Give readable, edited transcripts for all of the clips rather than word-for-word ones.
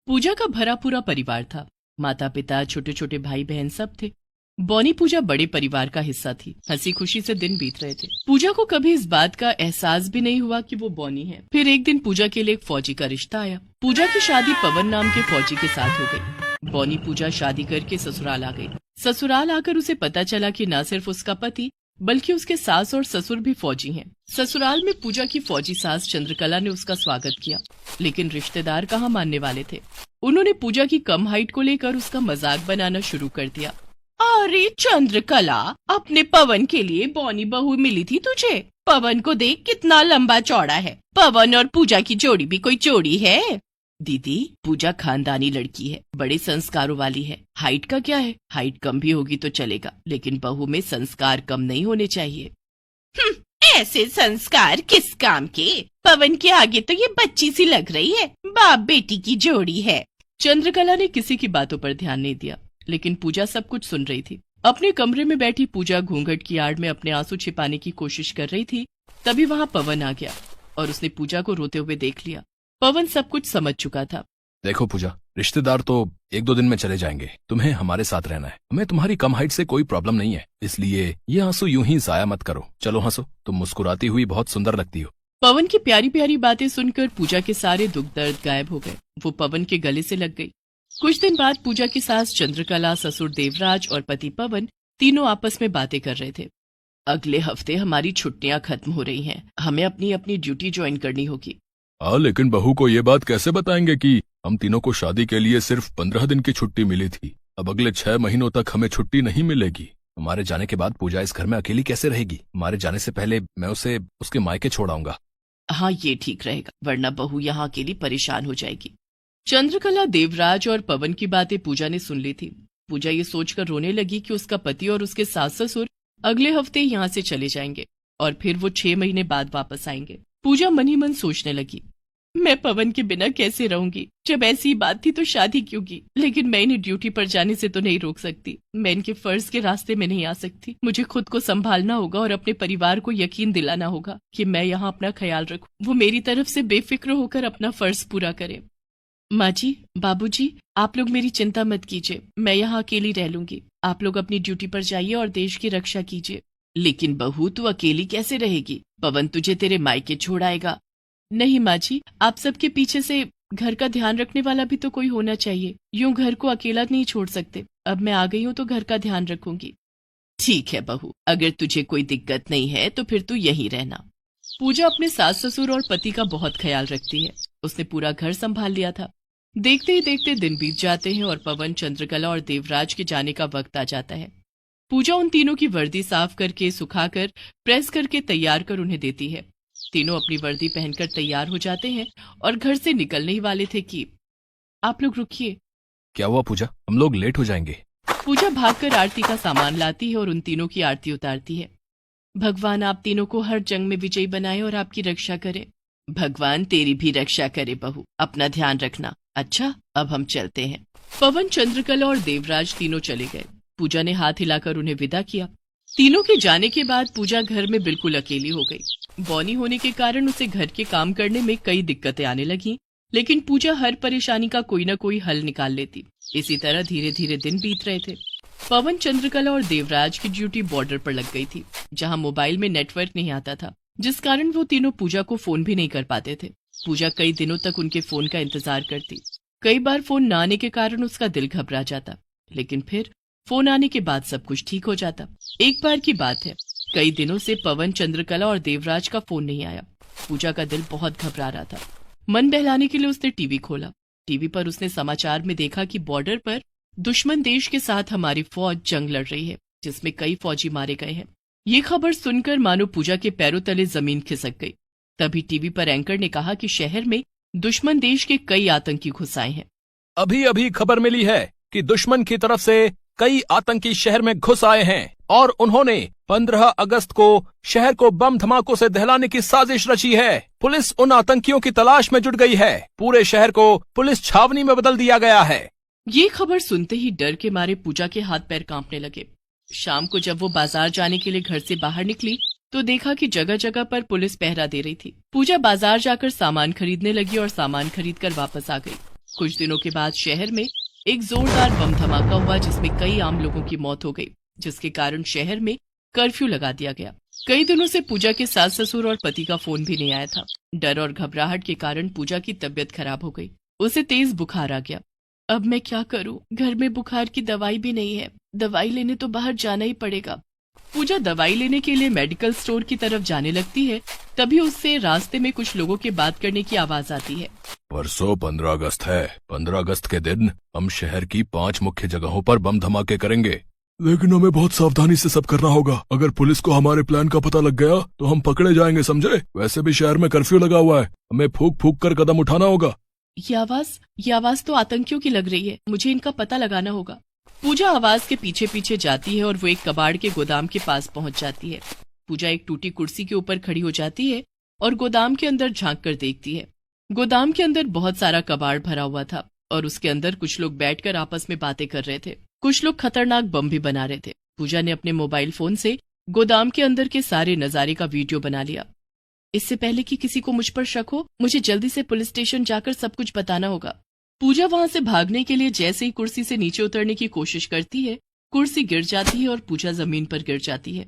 पूजा का भरा पूरा परिवार था। माता पिता, छोटे छोटे भाई बहन सब थे। बॉनी पूजा बड़े परिवार का हिस्सा थी। हंसी खुशी से दिन बीत रहे थे। पूजा को कभी इस बात का एहसास भी नहीं हुआ कि वो बॉनी है। फिर एक दिन पूजा के लिए एक फौजी का रिश्ता आया। पूजा की शादी पवन नाम के फौजी के साथ हो गई। बॉनी पूजा शादी करके ससुराल आ गई। ससुराल आकर उसे पता चला कि न सिर्फ उसका पति बल्कि उसके सास और ससुर भी फौजी हैं। ससुराल में पूजा की फौजी सास चंद्रकला ने उसका स्वागत किया, लेकिन रिश्तेदार कहाँ मानने वाले थे। उन्होंने पूजा की कम हाइट को लेकर उसका मजाक बनाना शुरू कर दिया। अरे चंद्रकला, अपने पवन के लिए बॉनी बहू मिली थी तुझे। पवन को देख कितना लंबा चौड़ा है। पवन और पूजा की जोड़ी भी कोई जोड़ी है? दीदी, पूजा खानदानी लड़की है, बड़े संस्कारों वाली है। हाइट का क्या है, हाइट कम भी होगी तो चलेगा, लेकिन बहू में संस्कार कम नहीं होने चाहिए। ऐसे संस्कार किस काम के? पवन के आगे तो ये बच्ची सी लग रही है। बाप बेटी की जोड़ी है। चंद्रकला ने किसी की बातों पर ध्यान नहीं दिया, लेकिन पूजा सब कुछ सुन रही थी। अपने कमरे में बैठी पूजा घूंघट की आड़ में अपने आंसू छिपाने की कोशिश कर रही थी। तभी वहाँ पवन आ गया और उसने पूजा को रोते हुए देख लिया। पवन सब कुछ समझ चुका था। देखो पूजा, रिश्तेदार तो 1-2 दिन में चले जाएंगे, तुम्हें हमारे साथ रहना है। हमें तुम्हारी कम हाइट से कोई प्रॉब्लम नहीं है, इसलिए ये आंसू यूं ही जाया मत करो। चलो हंसो, तुम मुस्कुराती हुई बहुत सुंदर लगती हो। पवन की प्यारी प्यारी बातें सुनकर पूजा के सारे दुख दर्द गायब हो गए। वो पवन के गले से लग गई। कुछ दिन बाद पूजा की सास चंद्रकला, ससुर देवराज और पति पवन तीनों आपस में बातें कर रहे थे। अगले हफ्ते हमारी छुट्टियां खत्म हो रही हैं, हमें अपनी अपनी ड्यूटी ज्वाइन करनी होगी। लेकिन बहू को ये बात कैसे बताएंगे कि हम तीनों को शादी के लिए सिर्फ 15 दिन की छुट्टी मिली थी। अब अगले 6 महीनों तक हमें छुट्टी नहीं मिलेगी। हमारे जाने के बाद पूजा इस घर में अकेली कैसे रहेगी? हमारे जाने से पहले मैं उसे उसके मायके छोड़ाऊंगा। हाँ, ये ठीक रहेगा, वरना बहू यहाँ अकेली परेशान हो जाएगी। चंद्रकला, देवराज और पवन की बातें पूजा ने सुन ली थी। पूजा ये सोचकर रोने लगी कि उसका पति और उसके सास ससुर अगले हफ्ते यहाँ से चले जाएंगे और फिर वो 6 महीने बाद वापस आएंगे। पूजा मन ही मन सोचने लगी, मैं पवन के बिना कैसे रहूंगी? जब ऐसी बात थी तो शादी क्यों की? लेकिन मैं इन्हें ड्यूटी पर जाने से तो नहीं रोक सकती। मैं इनके फर्ज के रास्ते में नहीं आ सकती। मुझे खुद को संभालना होगा और अपने परिवार को यकीन दिलाना होगा कि मैं यहाँ अपना ख्याल रखूं। वो मेरी तरफ से बेफिक्र होकर अपना फर्ज पूरा करें। माँ जी, बाबूजी, आप लोग मेरी चिंता मत कीजिए, मैं यहाँ अकेली रह लूंगी। आप लोग अपनी ड्यूटी पर जाइए और देश की रक्षा कीजिए। लेकिन बहू, तू अकेली कैसे रहेगी? पवन तुझे तेरे मायके छोड़ आएगा। नहीं माँ जी, आप सबके पीछे से घर का ध्यान रखने वाला भी तो कोई होना चाहिए। यूं घर को अकेला नहीं छोड़ सकते। अब मैं आ गई हूँ तो घर का ध्यान रखूंगी। ठीक है बहू, अगर तुझे कोई दिक्कत नहीं है तो फिर तू यहीं रहना। पूजा अपने सास ससुर और पति का बहुत ख्याल रखती है। उसने पूरा घर संभाल लिया था। देखते ही देखते दिन बीत जाते हैं और पवन, चंद्रकला और देवराज के जाने का वक्त आ जाता है। पूजा उन तीनों की वर्दी साफ करके, सुखाकर, प्रेस करके तैयार कर उन्हें देती है। तीनों अपनी वर्दी पहनकर तैयार हो जाते हैं और घर से निकलने ही वाले थे कि आप लोग रुकिए। क्या हुआ पूजा? हम लोग लेट हो जाएंगे। पूजा भागकर आरती का सामान लाती है और उन तीनों की आरती उतारती है। भगवान आप तीनों को हर जंग में विजयी बनाए और आपकी रक्षा करे। भगवान तेरी भी रक्षा करे बहू, अपना ध्यान रखना। अच्छा, अब हम चलते हैं। पवन, चंद्रकला और देवराज तीनों चले गए। पूजा ने हाथ हिलाकर उन्हें विदा किया। तीनों के जाने के बाद पूजा घर में बिल्कुल अकेली हो गई। बॉनी होने के कारण उसे घर के काम करने में कई दिक्कतें आने लगी, लेकिन पूजा हर परेशानी का कोई न कोई हल निकाल लेती। इसी तरह धीरे धीरे दिन बीत रहे थे। पवन, चंद्रकला और देवराज की ड्यूटी बॉर्डर पर लग गई थी, जहां मोबाइल में नेटवर्क नहीं आता था, जिस कारण वो तीनों पूजा को फोन भी नहीं कर पाते थे। पूजा कई दिनों तक उनके फोन का इंतजार करती। कई बार फोन न आने के कारण उसका दिल घबरा जाता, लेकिन फिर फोन आने के बाद सब कुछ ठीक हो जाता। एक बार की बात है, कई दिनों से पवन, चंद्रकला और देवराज का फोन नहीं आया। पूजा का दिल बहुत घबरा रहा था। मन बहलाने के लिए उसने टीवी खोला। टीवी पर उसने समाचार में देखा कि बॉर्डर पर दुश्मन देश के साथ हमारी फौज जंग लड़ रही है, जिसमें कई फौजी मारे गए हैं। ये खबर सुनकर मानो पूजा के पैरों तले जमीन खिसक गई। तभी टीवी पर एंकर ने कहा कि शहर में दुश्मन देश के कई आतंकी घुस आए हैं। अभी अभी खबर मिली है कि दुश्मन की तरफ से कई आतंकी शहर में घुस आए हैं और उन्होंने 15 अगस्त को शहर को बम धमाकों से दहलाने की साजिश रची है। पुलिस उन आतंकियों की तलाश में जुट गई है। पूरे शहर को पुलिस छावनी में बदल दिया गया है। ये खबर सुनते ही डर के मारे पूजा के हाथ पैर कांपने लगे। शाम को जब वो बाजार जाने के लिए घर से बाहर निकली तो देखा कि जगह जगह पर पुलिस पहरा दे रही थी। पूजा बाजार जाकर सामान खरीदने लगी और सामान खरीदकर वापस आ गई। कुछ दिनों के बाद शहर में एक जोरदार बम धमाका हुआ जिसमें कई आम लोगों की मौत हो गई, जिसके कारण शहर में कर्फ्यू लगा दिया गया। कई दिनों से पूजा के सास ससुर और पति का फोन भी नहीं आया था। डर और घबराहट के कारण पूजा की तबीयत खराब हो गई। उसे तेज बुखार आ गया। अब मैं क्या करूं? घर में बुखार की दवाई भी नहीं है। दवाई लेने तो बाहर जाना ही पड़ेगा। पूजा दवाई लेने के लिए मेडिकल स्टोर की तरफ जाने लगती है। तभी उससे रास्ते में कुछ लोगों के बात करने की आवाज आती है। परसों 15 अगस्त है। 15 अगस्त के दिन हम शहर की 5 मुख्य जगहों पर बम धमाके करेंगे, लेकिन हमें बहुत सावधानी से सब करना होगा। अगर पुलिस को हमारे प्लान का पता लग गया तो हम पकड़े जाएंगे, समझे? वैसे भी शहर में कर्फ्यू लगा हुआ है, हमें फूंक फूंक कर कदम उठाना होगा। ये आवाज तो आतंकियों की लग रही है। मुझे इनका पता लगाना होगा। पूजा आवाज के पीछे पीछे जाती है और वो एक कबाड़ के गोदाम के पास पहुंच जाती है। पूजा एक टूटी कुर्सी के ऊपर खड़ी हो जाती है और गोदाम के अंदर झांक कर देखती है। गोदाम के अंदर बहुत सारा कबाड़ भरा हुआ था और उसके अंदर कुछ लोग बैठकर आपस में बातें कर रहे थे। कुछ लोग खतरनाक बम भी बना रहे थे। पूजा ने अपने मोबाइल फोन से गोदाम के अंदर के सारे नजारे का वीडियो बना लिया। इससे पहले कि किसी को मुझ पर शक हो, मुझे जल्दी से पुलिस स्टेशन जाकर सब कुछ बताना होगा। पूजा वहां से भागने के लिए जैसे ही कुर्सी से नीचे उतरने की कोशिश करती है, कुर्सी गिर जाती है और पूजा जमीन पर गिर जाती है।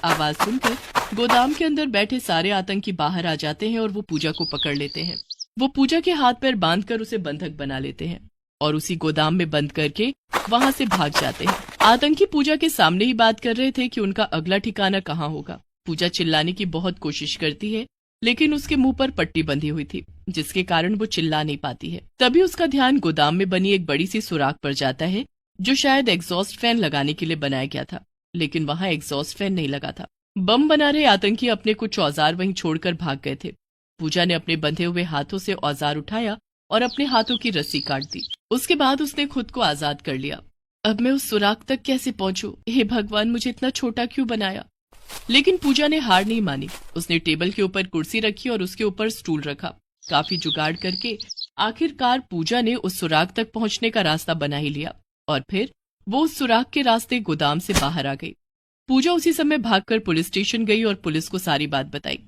आवाज सुनकर गोदाम के अंदर बैठे सारे आतंकी बाहर आ जाते हैं और वो पूजा को पकड़ लेते हैं। वो पूजा के हाथ पैर बांधकर उसे बंधक बना लेते हैं और उसी गोदाम में बंद करके वहां से भाग जाते हैं। आतंकी पूजा के सामने ही बात कर रहे थे कि उनका अगला ठिकाना कहाँ होगा। पूजा चिल्लाने की बहुत कोशिश करती है, लेकिन उसके मुंह पर पट्टी बंधी हुई थी, जिसके कारण वो चिल्ला नहीं पाती है। तभी उसका ध्यान गोदाम में बनी एक बड़ी सी सुराख पर जाता है, जो शायद एग्जॉस्ट फैन लगाने के लिए बनाया गया था, लेकिन वहां एग्जॉस्ट फैन नहीं लगा था। बम बना रहे आतंकी अपने कुछ औजार वहीं छोड़कर भाग गए थे। पूजा ने अपने बंधे हुए हाथों से औजार उठाया और अपने हाथों की रस्सी काट दी। उसके बाद उसने खुद को आजाद कर लिया। अब मैं उस सुराख तक कैसे पहुंचूं? हे भगवान, मुझे इतना छोटा क्यों बनाया? लेकिन पूजा ने हार नहीं मानी। उसने टेबल के ऊपर कुर्सी रखी और उसके ऊपर स्टूल रखा। काफी जुगाड़ करके आखिरकार पूजा ने उस सुराख तक पहुंचने का रास्ता बना ही लिया और फिर वो उस सुराख के रास्ते गोदाम से बाहर आ गई। पूजा उसी समय भागकर पुलिस स्टेशन गई और पुलिस को सारी बात बताई।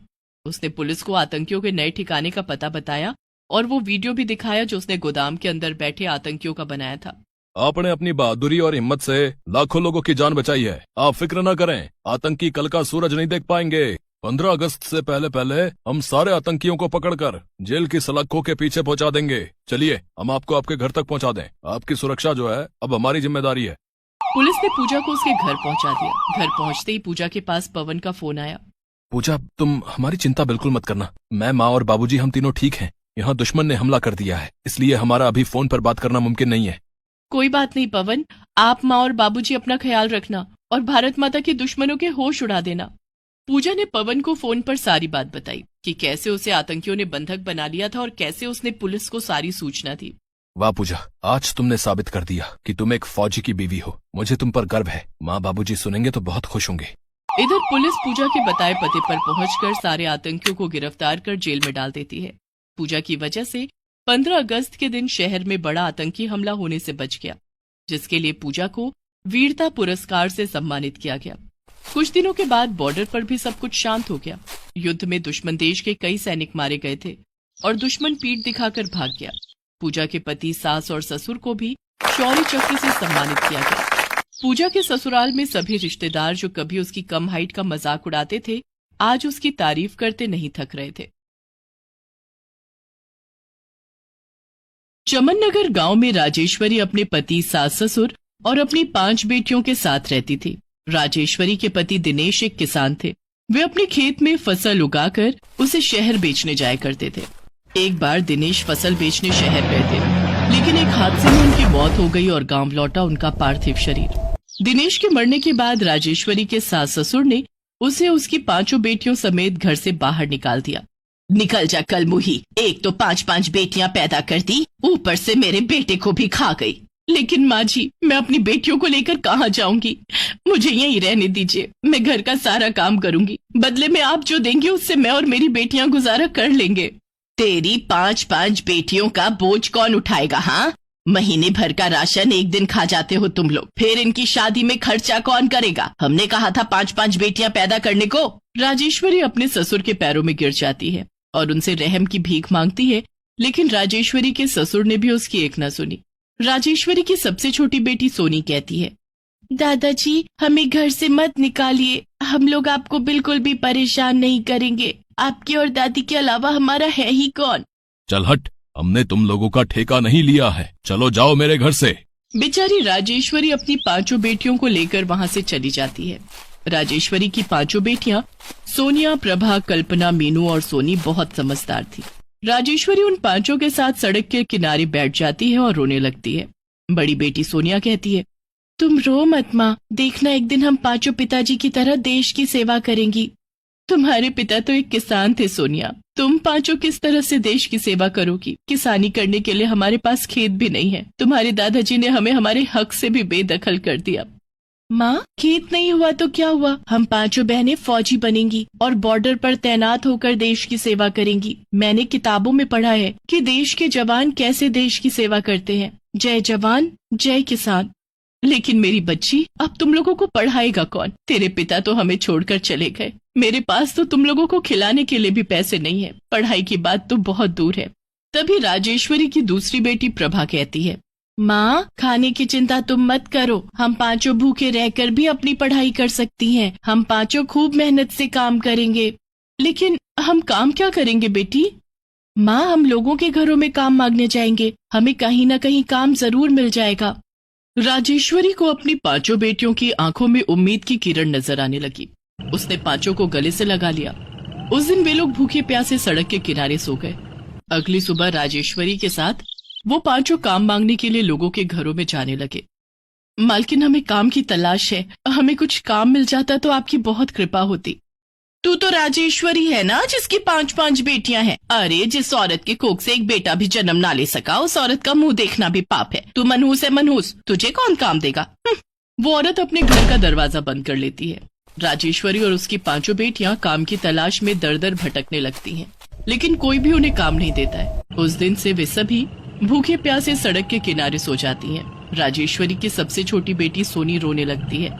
उसने पुलिस को आतंकियों के नए ठिकाने का पता बताया और वो वीडियो भी दिखाया जो उसने गोदाम के अंदर बैठे आतंकियों का बनाया था। आपने अपनी बहादुरी और हिम्मत से लाखों लोगों की जान बचाई है। आप फिक्र न करें, आतंकी कल का सूरज नहीं देख पाएंगे। 15 अगस्त से पहले पहले हम सारे आतंकियों को पकड़कर जेल की सलाखों के पीछे पहुंचा देंगे। चलिए, हम आपको आपके घर तक पहुंचा दें। आपकी सुरक्षा जो है अब हमारी जिम्मेदारी है। पुलिस ने पूजा को उसके घर पहुंचा दिया। घर पहुंचते ही पूजा के पास पवन का फोन आया। पूजा, तुम हमारी चिंता बिल्कुल मत करना। मैं, माँ और बाबूजी हम तीनों ठीक हैं। यहाँ दुश्मन ने हमला कर दिया है, इसलिए हमारा अभी फोन पर बात करना मुमकिन नहीं है। कोई बात नहीं पवन, आप, माँ और बाबूजी अपना ख्याल रखना और भारत माता के दुश्मनों के होश उड़ा देना। पूजा ने पवन को फोन पर सारी बात बताई कि कैसे उसे आतंकियों ने बंधक बना लिया था और कैसे उसने पुलिस को सारी सूचना दी। वाह पूजा, आज तुमने साबित कर दिया कि तुम एक फौजी की बीवी हो। मुझे तुम पर गर्व है। माँ बाबूजी सुनेंगे तो बहुत खुश होंगे। इधर पुलिस पूजा के बताए पते पर पहुंचकर सारे आतंकियों को गिरफ्तार कर जेल में डाल देती है। पूजा की वजह से 15 अगस्त के दिन शहर में बड़ा आतंकी हमला होने से बच गया, जिसके लिए पूजा को वीरता पुरस्कार से सम्मानित किया गया। कुछ दिनों के बाद बॉर्डर पर भी सब कुछ शांत हो गया। युद्ध में दुश्मन देश के कई सैनिक मारे गए थे और दुश्मन पीठ दिखाकर भाग गया। पूजा के पति, सास और ससुर को भी शौर्य चक्र से सम्मानित किया गया। पूजा के ससुराल में सभी रिश्तेदार जो कभी उसकी कम हाइट का मजाक उड़ाते थे, आज उसकी तारीफ करते नहीं थक रहे थे। चमन नगर गांव में राजेश्वरी अपने पति, सास ससुर और अपनी 5 बेटियों के साथ रहती थी। राजेश्वरी के पति दिनेश एक किसान थे। वे अपने खेत में फसल उगाकर उसे शहर बेचने जाया करते थे। एक बार दिनेश फसल बेचने शहर गए थे, लेकिन एक हादसे में उनकी मौत हो गई और गांव लौटा उनका पार्थिव शरीर। दिनेश के मरने के बाद राजेश्वरी के सास ससुर ने उसे उसकी 5 बेटियों समेत घर से बाहर निकाल दिया। निकल जा कलमुही, एक तो 5-5 बेटियां पैदा कर दी, ऊपर से मेरे बेटे को भी खा गई। लेकिन माँ जी, मैं अपनी बेटियों को लेकर कहाँ जाऊंगी? मुझे यहीं रहने दीजिए, मैं घर का सारा काम करूंगी। बदले में आप जो देंगे उससे मैं और मेरी बेटियां गुजारा कर लेंगे। तेरी 5-5 बेटियों का बोझ कौन उठाएगा? हाँ, महीने भर का राशन एक दिन खा जाते हो तुम लोग, फिर इनकी शादी में खर्चा कौन करेगा? हमने कहा था 5-5 बेटियां पैदा करने को। राजेश्वरी अपने ससुर के पैरों में गिर जाती है और उनसे रहम की भीख मांगती है लेकिन राजेश्वरी के ससुर ने भी उसकी एक न सुनी। राजेश्वरी की सबसे छोटी बेटी सोनी कहती है, दादाजी हमें घर से मत निकालिए, हम लोग आपको बिल्कुल भी परेशान नहीं करेंगे, आपकी और दादी के अलावा हमारा है ही कौन। चल हट, हमने तुम लोगों का ठेका नहीं लिया है, चलो जाओ मेरे घर से। बेचारी राजेश्वरी अपनी 5 बेटियों को लेकर वहाँ से चली जाती है। राजेश्वरी की 5 बेटियां सोनिया, प्रभा, कल्पना, मीनू और सोनी बहुत समझदार थी। राजेश्वरी उन 5 के साथ सड़क के किनारे बैठ जाती है और रोने लगती है। बड़ी बेटी सोनिया कहती है, तुम रो मत माँ, देखना एक दिन हम 5 पिताजी की तरह देश की सेवा करेंगी। तुम्हारे पिता तो एक किसान थे सोनिया, तुम 5 किस तरह से देश की सेवा करोगी। किसानी करने के लिए हमारे पास खेत भी नहीं है, तुम्हारे दादाजी ने हमें हमारे हक से भी बेदखल कर दिया। माँ, खेत नहीं हुआ तो क्या हुआ, हम 5 बहनें फौजी बनेंगी और बॉर्डर पर तैनात होकर देश की सेवा करेंगी। मैंने किताबों में पढ़ा है कि देश के जवान कैसे देश की सेवा करते हैं। जय जवान जय किसान। लेकिन मेरी बच्ची, अब तुम लोगों को पढ़ाएगा कौन? तेरे पिता तो हमें छोड़कर चले गए, मेरे पास तो तुम लोगों को खिलाने के लिए भी पैसे नहीं है, पढ़ाई की बात तो बहुत दूर है। तभी राजेश्वरी की दूसरी बेटी प्रभा कहती है, माँ, खाने की चिंता तुम मत करो, हम 5 भूखे रहकर भी अपनी पढ़ाई कर सकती हैं। हम 5 खूब मेहनत से काम करेंगे। लेकिन हम काम क्या करेंगे बेटी? माँ, हम लोगों के घरों में काम मांगने जाएंगे, हमें कहीं न कहीं काम जरूर मिल जाएगा। राजेश्वरी को अपनी 5 बेटियों की आंखों में उम्मीद की किरण नजर आने लगी। उसने 5 को गले से लगा लिया। उस दिन वे लोग भूखे प्यासे सड़क के किनारे सो गए। अगली सुबह राजेश्वरी के साथ वो 5 काम मांगने के लिए लोगों के घरों में जाने लगे। मालकिन, हमें काम की तलाश है, हमें कुछ काम मिल जाता तो आपकी बहुत कृपा होती। तू तो राजेश्वरी है ना, जिसकी 5 बेटियां हैं। अरे, जिस औरत के कोख से एक बेटा भी जन्म ना ले सका, उस औरत का मुंह देखना भी पाप है। तू मनहूस है मनहूस, तुझे कौन काम देगा? वो औरत अपने घर का दरवाजा बंद कर लेती है। राजेश्वरी और उसकी 5 बेटियां काम की तलाश में दर दर भटकने लगती हैं, लेकिन कोई भी उन्हें काम नहीं देता है। उस दिन से वे सभी भूखे प्यासे सड़क के किनारे सो जाती हैं। राजेश्वरी की सबसे छोटी बेटी सोनी रोने लगती है।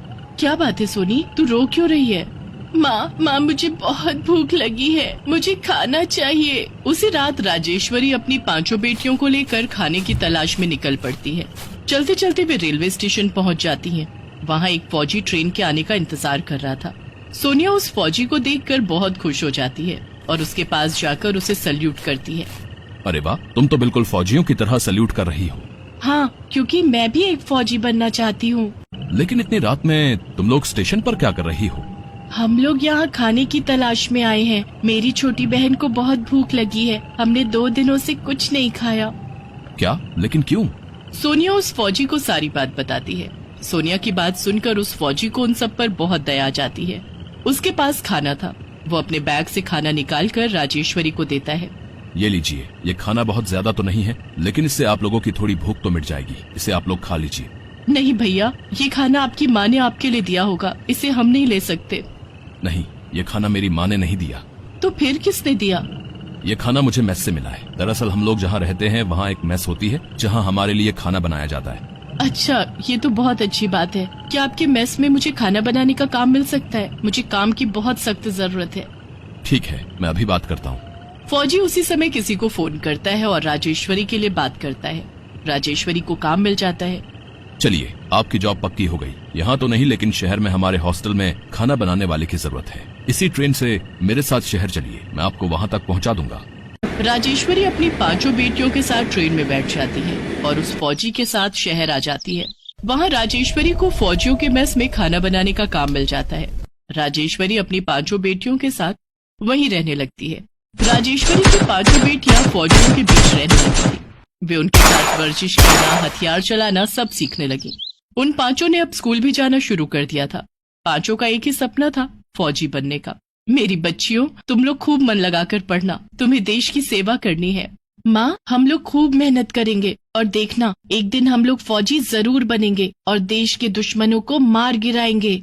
क्या बात है सोनी, तू रो क्यों रही है? माँ, मुझे बहुत भूख लगी है, मुझे खाना चाहिए। उसी रात राजेश्वरी अपनी 5 बेटियों को लेकर खाने की तलाश में निकल पड़ती है। चलते चलते वे रेलवे स्टेशन पहुँच जाती हैं। वहाँ एक फौजी ट्रेन के आने का इंतजार कर रहा था। सोनिया उस फौजी को देखकर बहुत खुश हो जाती है और उसके पास जाकर उसे सल्यूट करती है। अरे वाह, तुम तो बिल्कुल फौजियों की तरह सल्यूट कर रही हो। हाँ, क्योंकि मैं भी एक फौजी बनना चाहती हूँ। लेकिन इतनी रात में तुम लोग स्टेशन पर क्या कर रही हो? हम लोग यहाँ खाने की तलाश में आए हैं। मेरी छोटी बहन को बहुत भूख लगी है, हमने 2 दिनों से कुछ नहीं खाया। क्या? लेकिन क्यों? सोनिया उस फौजी को सारी बात बताती है। सोनिया की बात सुनकर उस फौजी को उन सब पर बहुत दया आ जाती है। उसके पास खाना था, वो अपने बैग से खाना निकालकर राजेश्वरी को देता है। ये लीजिए, ये खाना बहुत ज्यादा तो नहीं है, लेकिन इससे आप लोगों की थोड़ी भूख तो मिट जाएगी, इसे आप लोग खा लीजिए। नहीं भैया, ये खाना आपकी माँ ने आपके लिए दिया होगा, इसे हम नहीं ले सकते। नहीं, ये खाना मेरी माँ ने नहीं दिया। तो फिर किसने दिया? ये खाना मुझे मेस से मिला है। दरअसल हम लोग जहाँ रहते हैं वहाँ एक मेस होती है जहाँ हमारे लिए खाना बनाया जाता है। अच्छा, ये तो बहुत अच्छी बात है। क्या आपके मेस में मुझे खाना बनाने का काम मिल सकता है? मुझे काम की बहुत सख्त जरूरत है। ठीक है, मैं अभी बात करता हूँ। फौजी उसी समय किसी को फोन करता है और राजेश्वरी के लिए बात करता है। राजेश्वरी को काम मिल जाता है। चलिए, आपकी जॉब पक्की हो गई। यहाँ तो नहीं, लेकिन शहर में हमारे हॉस्टल में खाना बनाने वाले की जरूरत है। इसी ट्रेन से मेरे साथ शहर चलिए, मैं आपको वहाँ तक पहुँचा दूंगा। राजेश्वरी अपनी 5 बेटियों के साथ ट्रेन में बैठ जाती है और उस फौजी के साथ शहर आ जाती है। वहाँ राजेश्वरी को फौजियों के मेस में खाना बनाने का काम मिल जाता है। राजेश्वरी अपनी 5 बेटियों के साथ वहीं रहने लगती है। राजेश्वरी की 5 बेटियां फौजियों के बीच रहने लगती। वे उनके साथ वर्जिश करना, हथियार चलाना सब सीखने लगी। उन 5 ने अब स्कूल भी जाना शुरू कर दिया था। 5 का एक ही सपना था, फौजी बनने का। मेरी बच्चियों, तुम लोग खूब मन लगाकर पढ़ना, तुम्हें देश की सेवा करनी है। माँ, हम लोग खूब मेहनत करेंगे और देखना, एक दिन हम लोग फौजी जरूर बनेंगे और देश के दुश्मनों को मार गिराएंगे।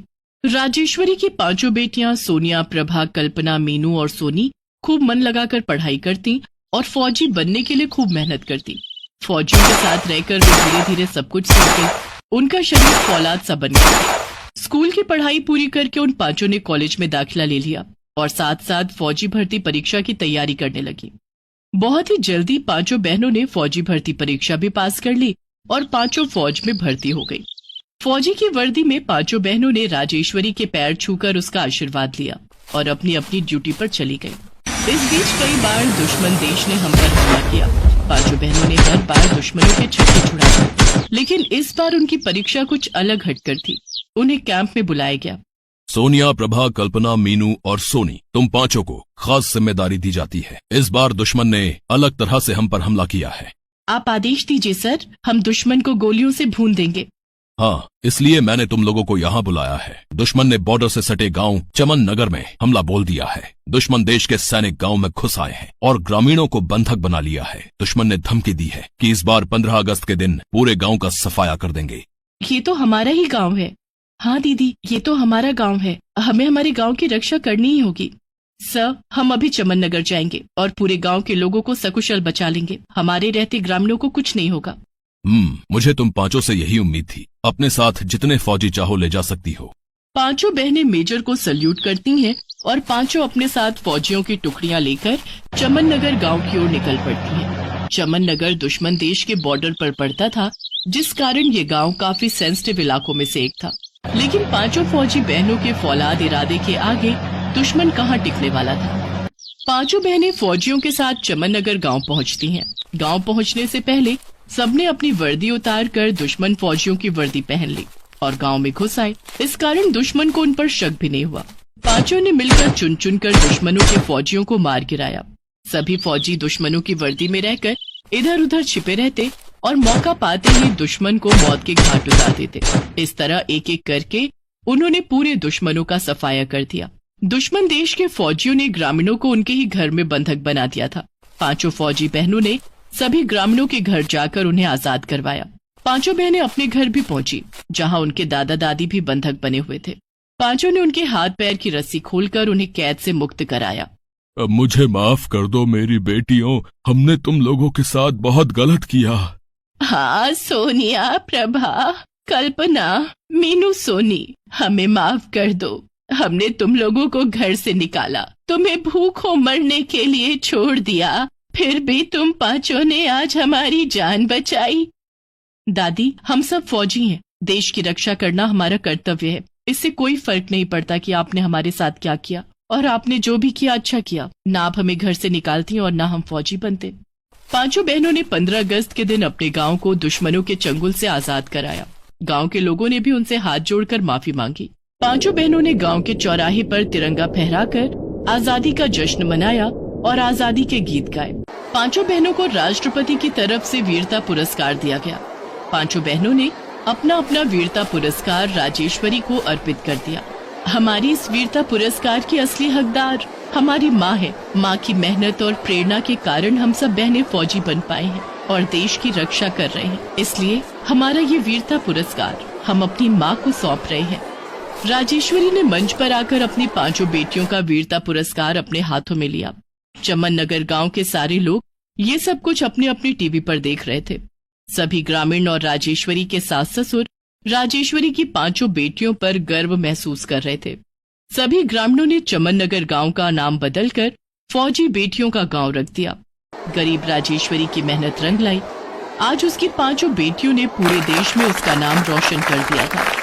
राजेश्वरी की 5 बेटियां सोनिया, प्रभा, कल्पना, मीनू और सोनी खूब मन लगाकर पढ़ाई करती और फौजी बनने के लिए खूब मेहनत करती। फौजियों के साथ रहकर वे धीरे धीरे सब कुछ सीख गई। उनका शरीर फौलाद सा बन गया। स्कूल की पढ़ाई पूरी करके उन 5 ने कॉलेज में दाखिला ले लिया और साथ साथ फौजी भर्ती परीक्षा की तैयारी करने लगी। बहुत ही जल्दी पांचों बहनों ने फौजी भर्ती परीक्षा भी पास कर ली और पांचों फौज में भर्ती हो गई। फौजी की वर्दी में पांचों बहनों ने राजेश्वरी के पैर छूकर उसका आशीर्वाद लिया और अपनी अपनी ड्यूटी पर चली गई। इस बीच कई बार दुश्मन देश ने हम पर हमला किया। पांचों बहनों ने हर बार दुश्मनों के छक्के छुड़ाए, लेकिन इस बार उनकी परीक्षा कुछ अलग हटकर थी। उन्हें कैंप में बुलाया गया। सोनिया, प्रभा, कल्पना, मीनू और सोनी, तुम पांचों को खास जिम्मेदारी दी जाती है। इस बार दुश्मन ने अलग तरह से हम पर हमला किया है। आप आदेश दीजिए सर, हम दुश्मन को गोलियों से भून देंगे। हाँ, इसलिए मैंने तुम लोगों को यहाँ बुलाया है। दुश्मन ने बॉर्डर से सटे गांव चमन नगर में हमला बोल दिया है। दुश्मन देश के सैनिक गांव में घुस आए हैं और ग्रामीणों को बंधक बना लिया है। दुश्मन ने धमकी दी है कि इस बार 15 अगस्त के दिन पूरे गांव का सफाया कर देंगे। ये तो हमारा ही गांव है। हाँ दीदी, ये तो हमारा गांव है, हमें हमारे गांव की रक्षा करनी ही होगी। सर, हम अभी चमन नगर जाएंगे और पूरे गांव के लोगों को सकुशल बचा लेंगे। हमारे रहते ग्रामीणों को कुछ नहीं होगा। मुझे तुम पांचों से यही उम्मीद थी। अपने साथ जितने फौजी चाहो ले जा सकती हो। पांचों बहनें मेजर को सल्यूट करती हैं और पांचों अपने साथ फौजियों की टुकड़ियां लेकर चमन नगर गाँव की ओर निकल पड़ती हैं। चमन नगर दुश्मन देश के बॉर्डर पर पड़ता था, जिस कारण ये गाँव काफी सेंसिटिव इलाकों में से एक था। लेकिन पांचों फौजी बहनों के फौलाद इरादे के आगे दुश्मन कहाँ टिकने वाला था। पांचों बहनें फौजियों के साथ चमन नगर गाँव पहुँचती हैं। गाँव पहुँचने से पहले सबने अपनी वर्दी उतार कर दुश्मन फौजियों की वर्दी पहन ली और गांव में घुस आए। इस कारण दुश्मन को उन पर शक भी नहीं हुआ। पांचों ने मिलकर चुन चुन कर दुश्मनों के फौजियों को मार गिराया। सभी फौजी दुश्मनों की वर्दी में रहकर इधर उधर छिपे रहते और मौका पाते ही दुश्मन को मौत के घाट उतार देते। इस तरह एक एक करके उन्होंने पूरे दुश्मनों का सफाया कर दिया। दुश्मन देश के फौजियों ने ग्रामीणों को उनके ही घर में बंधक बना दिया था। पांचों फौजी बहनों ने सभी ग्रामीणों के घर जाकर उन्हें आजाद करवाया। पांचों बहनें अपने घर भी पहुंची, जहां उनके दादा दादी भी बंधक बने हुए थे। पांचों ने उनके हाथ पैर की रस्सी खोलकर उन्हें कैद से मुक्त कराया। अब मुझे माफ कर दो मेरी बेटियों, हमने तुम लोगों के साथ बहुत गलत किया। हाँ सोनिया, प्रभा, कल्पना, मीनू, सोनी, हमें माफ कर दो। हमने तुम लोगों को घर से निकाला, तुम्हें भूखों मरने के लिए छोड़ दिया, फिर भी तुम पांचों ने आज हमारी जान बचाई। दादी, हम सब फौजी हैं। देश की रक्षा करना हमारा कर्तव्य है। इससे कोई फर्क नहीं पड़ता कि आपने हमारे साथ क्या किया, और आपने जो भी किया अच्छा किया। ना आप हमें घर से निकालती और ना हम फौजी बनते। पांचों बहनों ने 15 अगस्त के दिन अपने गांव को दुश्मनों के चंगुल से आजाद कराया। गांव के लोगों ने भी उनसे हाथ जोड़कर माफी मांगी। पांचों बहनों ने गांव के चौराहे पर तिरंगा फहराकर आजादी का जश्न मनाया और आजादी के गीत गाए। पांचों बहनों को राष्ट्रपति की तरफ से वीरता पुरस्कार दिया गया। पांचों बहनों ने अपना अपना वीरता पुरस्कार राजेश्वरी को अर्पित कर दिया। हमारी इस वीरता पुरस्कार की असली हकदार हमारी माँ है। माँ की मेहनत और प्रेरणा के कारण हम सब बहनें फौजी बन पाए हैं और देश की रक्षा कर रहे हैं। इसलिए हमारा ये वीरता पुरस्कार हम अपनी माँ को सौंप रहे हैं। राजेश्वरी ने मंच पर आकर अपनी पांचों बेटियों का वीरता पुरस्कार अपने हाथों में लिया। चमन नगर गांव के सारे लोग ये सब कुछ अपने अपनी टीवी पर देख रहे थे। सभी ग्रामीण और राजेश्वरी के सास ससुर राजेश्वरी की पांचों बेटियों पर गर्व महसूस कर रहे थे। सभी ग्रामीणों ने चमन नगर गांव का नाम बदलकर फौजी बेटियों का गांव रख दिया। गरीब राजेश्वरी की मेहनत रंग लाई। आज उसकी पांचों बेटियों ने पूरे देश में उसका नाम रोशन कर दिया था।